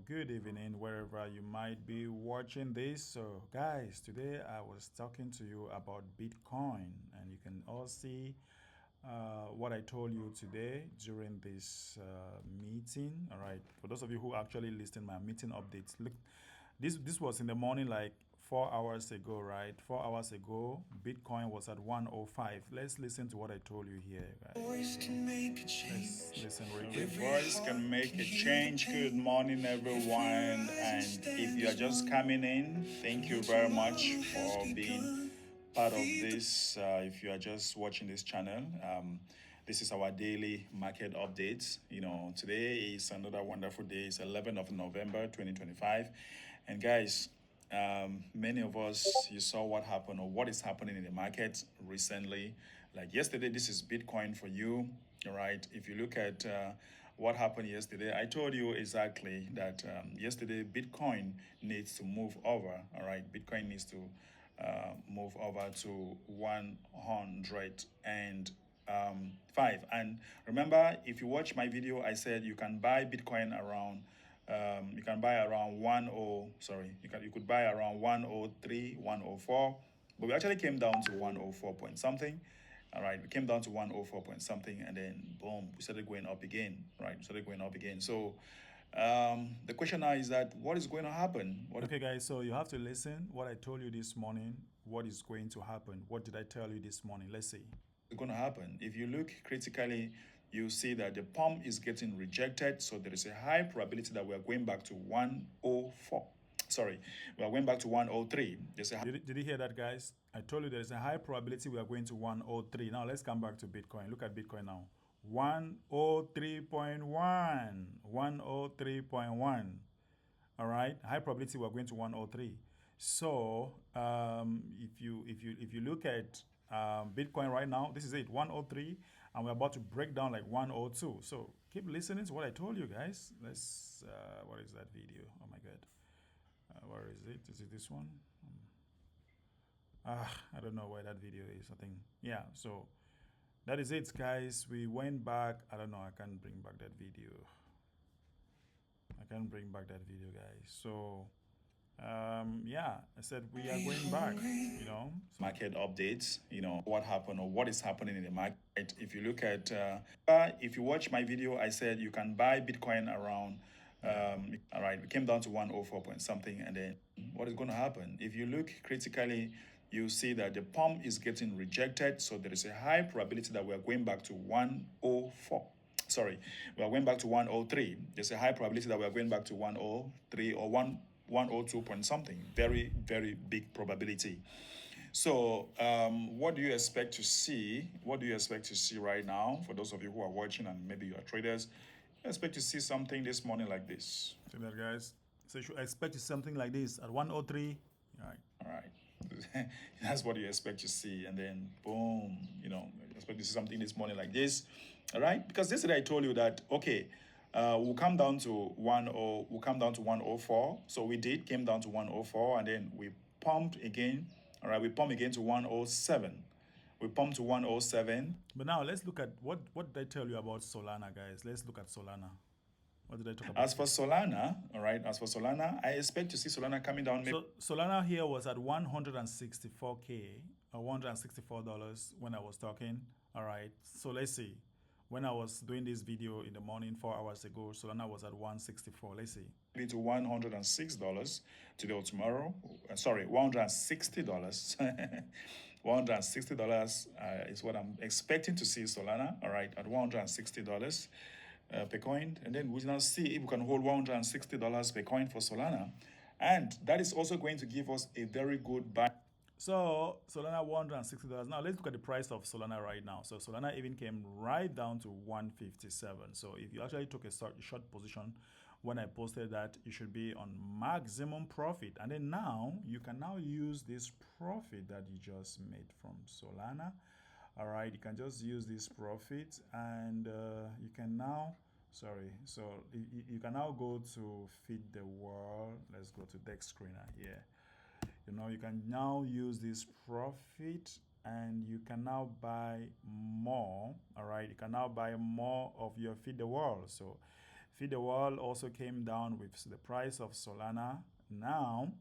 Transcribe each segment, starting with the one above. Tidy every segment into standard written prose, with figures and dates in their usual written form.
good evening wherever you might be watching this. So guys, today I was talking to you about Bitcoin, and you can all see what I told you today during this meeting. All right, for those of you who actually listened my meeting updates, look, this was in the morning, like 4 hours ago, right? 4 hours ago, Bitcoin was at 105. Let's listen to what I told you here, guys. Voice can make a change. Let's listen real Your quick. voice can make a change. Good morning, everyone. And if you are just coming in, thank you very much for being part of this. If you are just watching this channel, this is our daily market updates. Today is another wonderful day. It's 11th of November, 2025. And guys, many of us, you saw what happened or what is happening in the market recently. Like yesterday, this is Bitcoin for you. All right. If you look at what happened yesterday, I told you exactly that yesterday Bitcoin needs to move over. All right. Bitcoin needs to move over to 105. And remember, if you watch my video, I said you can buy Bitcoin around you can buy around you could buy around 103, 104, but we actually came down to 104 point something. All right, we came down to 104 point something, and then boom, we started going up again. Right, we started going up again. So the question now is that what is going to happen? Okay, guys, so you have to listen what I told you this morning. What is going to happen? What did I tell you this morning? Let's see. Is going to happen? If you look critically, you see that the pump is getting rejected. So there is a high probability that we are going back to 104. Sorry, we are going back to 103. Did you hear that, guys? I told you there is a high probability we are going to 103. Now let's come back to Bitcoin. Look at Bitcoin now. 103.1. 103.1. All right, high probability we're going to 103. So if you look at Bitcoin right now, this is it, 103, and we're about to break down like 102. So keep listening to what I told you, guys. Let's what is that video? Oh my god, where is it? Is it this one? I don't know where that video is. I think, yeah. So that is it, guys. We went back. I don't know. I can't bring back that video. Guys. So yeah, I said we are going back, market updates, what happened or what is happening in the market. If you look at if you watch my video, I said you can buy Bitcoin around all right, we came down to 104 point something, and then what is going to happen? If you look critically, you see that the pump is getting rejected. So there is a high probability that we are going back to 104. Sorry, we are going back to 103. There's a high probability that we are going back to 103 or 102 point something. Very, very big probability. So what do you expect to see? What do you expect to see right now? For those of you who are watching and maybe you are traders, you expect to see something this morning like this. See that, guys? So you should expect something like this at 103. All right. All right. That's what you expect to see. And then boom, expect to see something this morning like this. All right. Because yesterday I told you that, okay, we'll come down to 104. So we came down to 104, and then we pumped again. All right, we pumped again to 107. We pumped to 107. But now let's look at what did I tell you about Solana, guys? Let's look at Solana. What did I talk about? As for Solana, all right, I expect to see Solana coming down. So Solana here was at 164K or $164 when I was talking. All right. So let's see. When I was doing this video in the morning 4 hours ago, Solana was at 164. Let's see. To $106 today or tomorrow. Sorry, $160. $160 is what I'm expecting to see Solana. All right, at $160 per coin, and then we now see if we can hold $160 per coin for Solana, and that is also going to give us a very good buy. So Solana $160. Now let's look at the price of Solana right now. So Solana even came right down to 157. So if you actually took a short position when I posted that, you should be on maximum profit. And then now you can now use this profit that you just made from Solana. All right, you can just use this profit, and you can now so you can now go to feed the world. Let's go to deck screener here. You can now use this profit, and you can now buy more. All right, you can now buy more of your feed the world. So Feed the World also came down with the price of Solana. Now,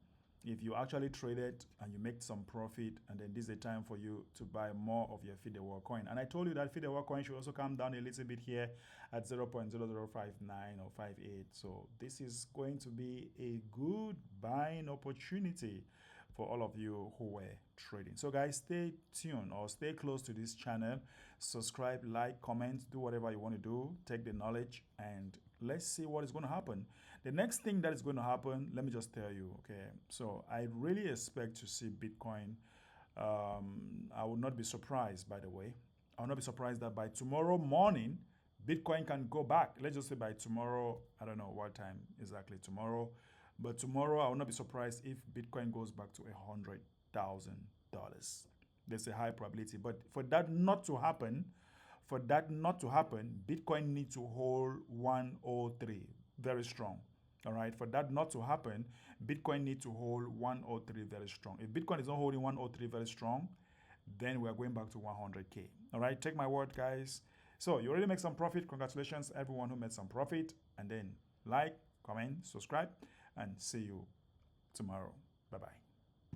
if you actually trade it and you make some profit, and then this is the time for you to buy more of your Feed the World coin. And I told you that Feed the World coin should also come down a little bit here at 0.0059 or 58. So this is going to be a good buying opportunity for all of you who were trading. So guys, stay tuned or stay close to this channel. Subscribe, like, comment, do whatever you want to do. Take the knowledge and let's see what is going to happen. The next thing that is going to happen, let me just tell you, okay? So I really expect to see Bitcoin. I would not be surprised, by the way. I will not be surprised that by tomorrow morning, Bitcoin can go back. Let's just say by tomorrow, I don't know what time exactly tomorrow, but tomorrow I will not be surprised if Bitcoin goes back to $100,000. There's a high probability. But for that not to happen, Bitcoin needs to hold 103 very strong. All right. For that not to happen, Bitcoin needs to hold 103 very strong. If Bitcoin is not holding 103 very strong, then we are going back to 100K. All right. Take my word, guys. So you already make some profit. Congratulations, everyone who made some profit. And then like, comment, subscribe, and see you tomorrow. Bye-bye.